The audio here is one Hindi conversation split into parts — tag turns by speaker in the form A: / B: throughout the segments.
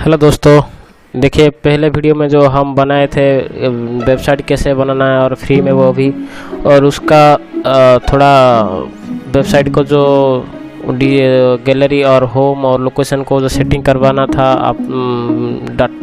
A: हेलो दोस्तों, देखिए पहले वीडियो में जो हम बनाए थे वेबसाइट कैसे बनाना है और फ्री में वो भी, और उसका थोड़ा वेबसाइट को जो गैलरी और होम और लोकेशन को जो सेटिंग करवाना था, आप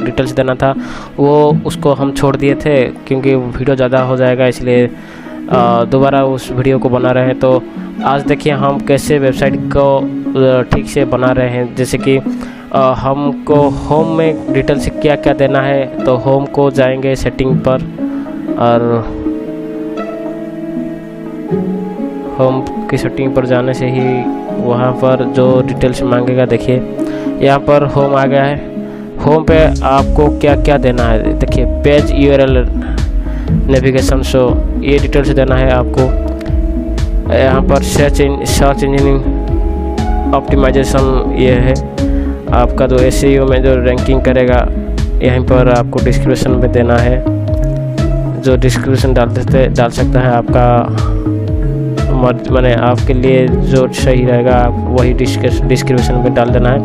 A: डिटेल्स देना था, वो उसको हम छोड़ दिए थे क्योंकि वीडियो ज़्यादा हो जाएगा, इसलिए दोबारा उस वीडियो को बना रहे हैं। तो आज देखिए हम कैसे वेबसाइट को ठीक से बना रहे हैं। जैसे कि हमको होम में डिटेल से क्या क्या देना है, तो होम को जाएंगे सेटिंग पर, और होम की सेटिंग पर जाने से ही वहाँ पर जो डिटेल्स मांगेगा, देखिए यहाँ पर होम आ गया है। होम पे आपको क्या क्या देना है, देखिए पेज यूआरएल, नेविगेशन शो, ये डिटेल्स देना है आपको। यहाँ पर सर्च इंजन ऑप्टिमाइजेशन ये है आपका, जो एसईओ में जो रैंकिंग करेगा, यहीं पर आपको डिस्क्रिप्शन में देना है। जो डिस्क्रिप्शन डाल सकता है आपका माने आपके लिए जो सही रहेगा, आप वही डिस्क्रिप्शन में डाल देना है।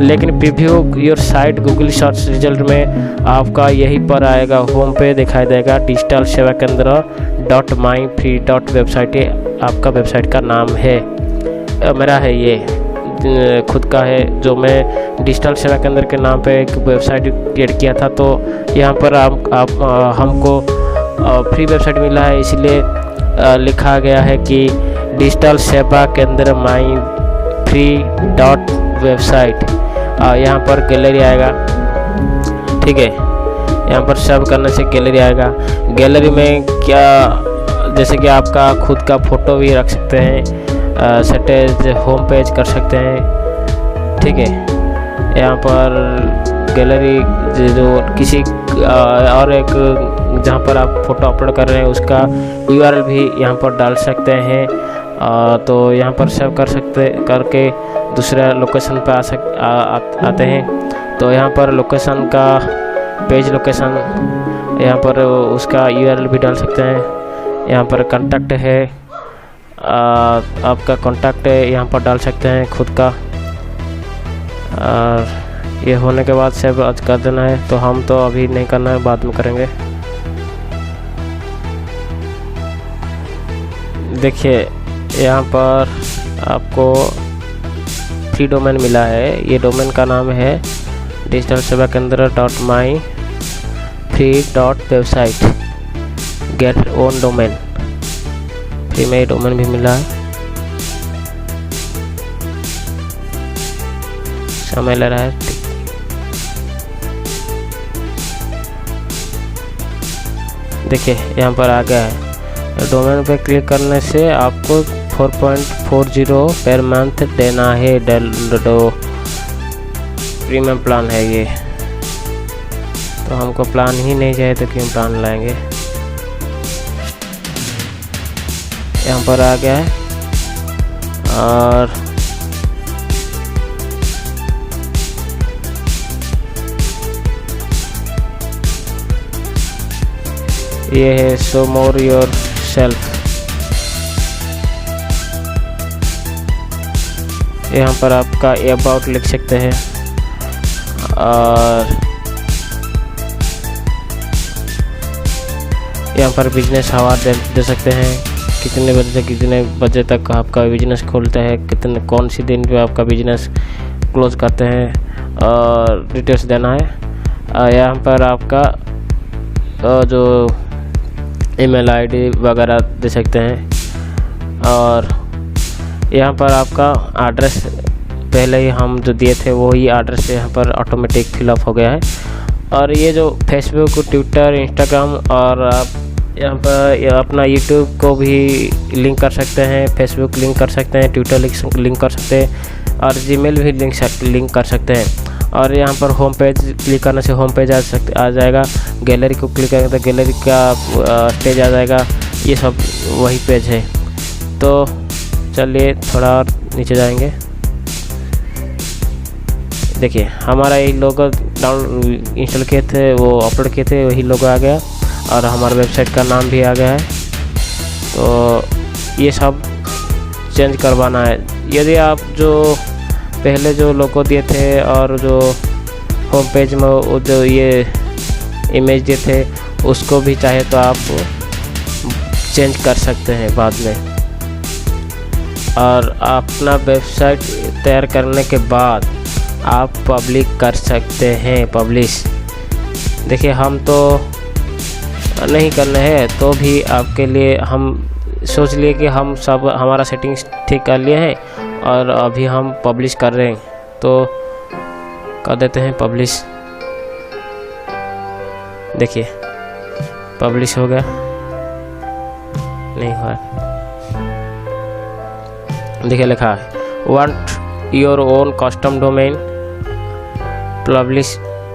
A: लेकिन preview your site Google search result में आपका यहीं पर आएगा, होम पे दिखाई देगा डिजिटल सेवा केंद्र .my-free.website, आपका वेबसाइट का नाम है। मेरा है, ये खुद का है, जो मैं डिजिटल सेवा केंद्र के नाम पे एक वेबसाइट क्रिएट किया था। तो यहाँ पर हमको फ्री वेबसाइट मिला है, इसलिए लिखा गया है कि डिजिटल सेवा केंद्र .my-free.website। यहाँ पर गैलरी आएगा, ठीक है। यहाँ पर सब करने से गैलरी आएगा। गैलरी में क्या, जैसे कि आपका खुद का फ़ोटो भी रख सकते हैं, सेटेज होम पेज कर सकते हैं, ठीक है। यहाँ पर गैलरी जो किसी और एक जहाँ पर आप फ़ोटो अपलोड कर रहे हैं उसका यूआरएल भी यहाँ पर डाल सकते हैं। तो यहाँ पर सेव करके दूसरा लोकेशन पर आते हैं। तो यहाँ पर लोकेशन का पेज लोकेशन, यहाँ पर उसका यूआरएल भी डाल सकते हैं। यहाँ पर कॉन्टैक्ट है, आपका कॉन्टैक्ट यहाँ पर डाल सकते हैं खुद का। और ये होने के बाद सेव आज कर देना है। तो हम तो अभी नहीं करना है, बाद में करेंगे। देखिए यहाँ पर आपको फ्री डोमेन मिला है। ये डोमेन का नाम है डिजिटल सेवा केंद्र .my-free.website, gate own domain. Free में ये डोमेन भी मिला है, समय ले रहा है। देखिए यहाँ पर आ गया है। डोमेन पे क्लिक करने से आपको 4.40 पर मंथ देना है। प्रीमियम प्लान है ये, तो हमको प्लान ही नहीं चाहिए तो क्यों प्लान लाएंगे। यहाँ पर आ गया है, और ये है शो मोर योर सेल्फ। यहाँ पर आपका अबाउट लिख सकते हैं, और यहाँ पर बिजनेस आवर दे सकते हैं, कितने बजे से कितने बजे तक आपका बिजनेस खोलते हैं, कितने कौन सी दिन पे आपका बिजनेस क्लोज करते हैं, और डिटेल्स देना है। यहाँ पर आपका जो ईमेल आईडी वगैरह दे सकते हैं। और यहाँ पर आपका एड्रेस पहले ही हम जो दिए थे वही एड्रेस यहाँ पर ऑटोमेटिक फिलअप हो गया है। और ये जो फेसबुक, ट्विटर, इंस्टाग्राम, और आप यहाँ पर अपना यूट्यूब को भी लिंक कर सकते हैं, फेसबुक लिंक कर सकते हैं, ट्विटर लिंक कर सकते हैं, और जीमेल भी लिंक कर सकते हैं। और यहाँ पर होम पेज क्लिक करने से होम पेज आ जाएगा। गैलरी को क्लिक करेंगे तो गैलरी का पेज आ जाएगा। ये सब वही पेज है। तो चलिए थोड़ा और नीचे जाएंगे। देखिए हमारा ये लोगो इंस्टॉल किए थे, वो अपलोड किए थे, वही लोगो आ गया, और हमारा वेबसाइट का नाम भी आ गया है। तो ये सब चेंज करवाना है। यदि आप जो पहले जो लोगो दिए थे और जो होम पेज में वो जो ये इमेज दिए थे उसको भी चाहे तो आप चेंज कर सकते हैं बाद में। और अपना वेबसाइट तैयार करने के बाद आप पब्लिक कर सकते हैं, पब्लिश। देखिए हम तो नहीं करने हैं, तो भी आपके लिए हम सोच लिए कि हम सब हमारा सेटिंग्स ठीक कर लिए हैं और अभी हम पब्लिश कर रहे हैं, तो कर देते हैं पब्लिश। देखिए पब्लिश हो गया, नहीं हुआ। देखिए लिखा है want your own custom domain,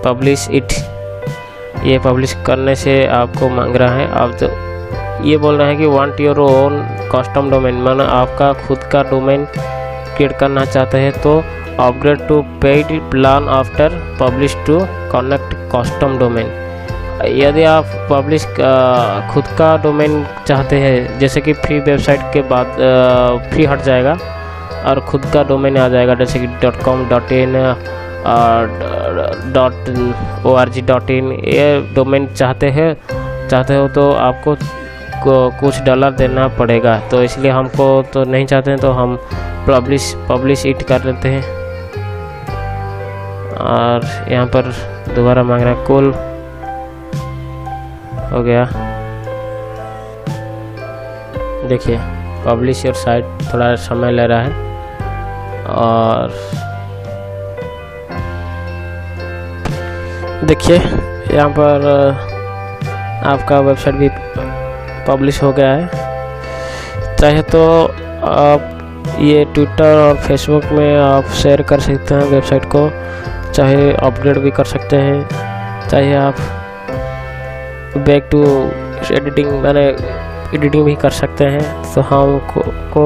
A: publish it. ये पब्लिश करने से आपको मांग रहा है। आप तो ये बोल रहे हैं कि want your own custom domain, माना आपका खुद का डोमेन क्रिएट करना चाहते हैं, तो upgrade to paid plan after publish to connect custom domain. यदि आप पब्लिश खुद का डोमेन चाहते हैं, जैसे कि फ्री वेबसाइट के बाद फ्री हट जाएगा और खुद का डोमेन आ जाएगा, जैसे कि .com .in .org.in, ये डोमेन चाहते हो तो आपको कुछ डॉलर देना पड़ेगा। तो इसलिए हमको तो नहीं चाहते हैं, तो हम पब्लिश इट कर लेते हैं। और यहाँ पर दोबारा मांग रहा है, कुल हो गया। देखिए पब्लिश योर साइट थोड़ा समय ले रहा है। और देखिए यहाँ पर आपका वेबसाइट भी पब्लिश हो गया है। चाहे तो आप ये ट्विटर और फेसबुक में आप शेयर कर सकते हैं वेबसाइट को, चाहे अपग्रेड भी कर सकते हैं, चाहे आप बैक टू एडिटिंग भी कर सकते हैं। तो हमको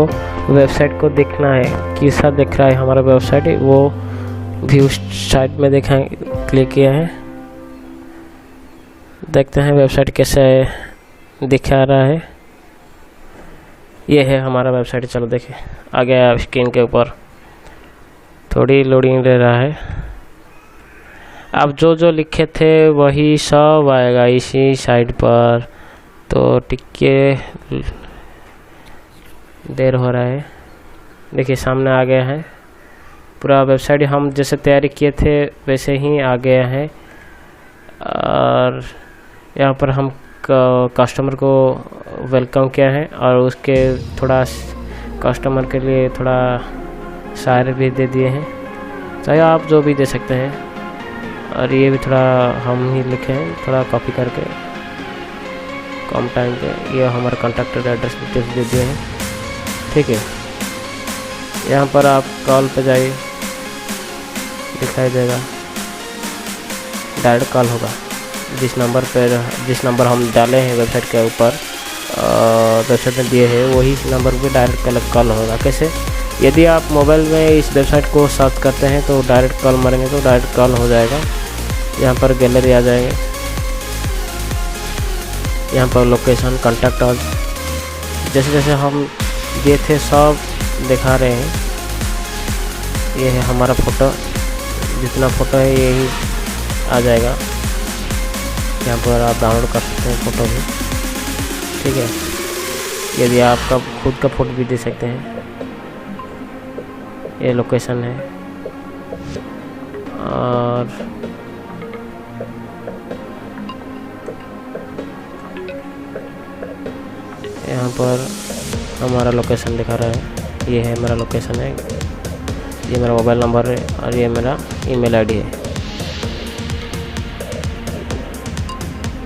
A: वेबसाइट को देखना है कैसा दिख रहा है हमारा वेबसाइट, वो भी उस साइट में क्लिक किया है। देखते हैं वेबसाइट कैसे दिखा रहा है। ये है हमारा वेबसाइट। चलो देखिए आ गया स्क्रीन के ऊपर, थोड़ी लोडिंग ले रहा है। आप जो लिखे थे वही सब आएगा इसी साइट पर, तो टिके देर हो रहा है। देखिए सामने आ गया है पूरा वेबसाइट, हम जैसे तैयारी किए थे वैसे ही आ गया है। और यहाँ पर हम कस्टमर को वेलकम किया है और उसके थोड़ा कस्टमर के लिए थोड़ा शायरी भी दे दिए हैं, चाहे आप जो भी दे सकते हैं। और ये भी थोड़ा हम ही लिखे हैं, थोड़ा कॉपी करके कम टाइम पे। ये हमारा कॉन्टैक्ट एड्रेस डिटेल्स दे दिए हैं, ठीक है। यहाँ पर आप कॉल पे जाइए, दिखाई देगा डायरेक्ट कॉल होगा। जिस नंबर हम डाले हैं वेबसाइट के ऊपर, वेबसाइट में दिए हैं, वही नंबर पे डायरेक्ट कॉल होगा। कैसे? यदि आप मोबाइल में इस वेबसाइट को सर्च करते हैं तो डायरेक्ट कॉल मारेंगे तो डायरेक्ट कॉल हो जाएगा। यहाँ पर गैलरी आ जाएंगे, यहाँ पर लोकेशन, कॉन्टैक्ट और जैसे हम दिए थे सब दिखा रहे हैं। ये है हमारा फ़ोटो, जितना फ़ोटो है यही आ जाएगा। यहाँ पर आप डाउनलोड कर सकते हैं फ़ोटो भी, ठीक है। यदि आपका खुद का फ़ोटो भी दे सकते हैं। ये लोकेशन है। और यहाँ पर हमारा लोकेशन दिखा रहा है। ये है मेरा लोकेशन है, ये मेरा मोबाइल नंबर है और ये मेरा ईमेल आईडी है।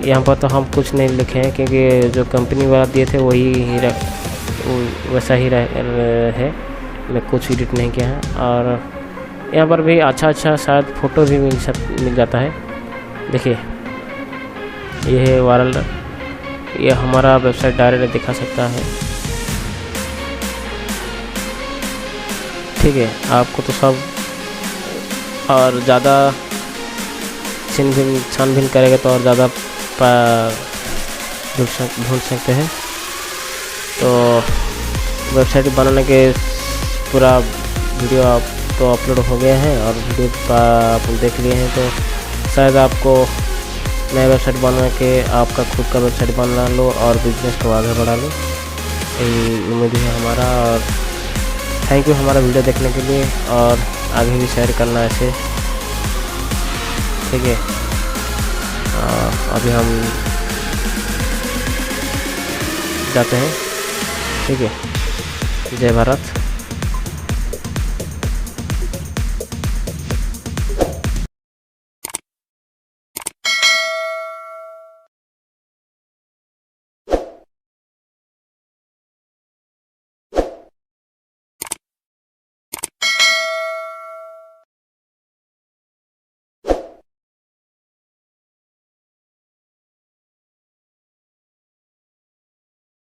A: यहाँ पर तो हम कुछ नहीं लिखे हैं क्योंकि जो कंपनी वाला दिए थे वही वैसा ही है, मैं कुछ एडिट नहीं किया है। और यहाँ पर भी अच्छा शायद फ़ोटो भी मिल जाता है। देखिए ये है वायरल, ये हमारा वेबसाइट डायरेक्ट दिखा सकता है, ठीक है। आपको तो सब और ज़्यादा छानबीन करेगा तो और ज़्यादा ढूंढ सकते हैं। तो वेबसाइट बनाने के पूरा वीडियो आप तो अपलोड हो गया है और वीडियो आप देख लिए हैं। तो शायद आपको नया वेबसाइट बना के आपका खुद का वेबसाइट बना लो और बिजनेस को आगे बढ़ा लो, यही उम्मीद है हमारा। और थैंक यू हमारा वीडियो देखने के लिए, और आगे भी शेयर करना ऐसे, ठीक है। अभी हम जाते हैं, ठीक है। जय भारत।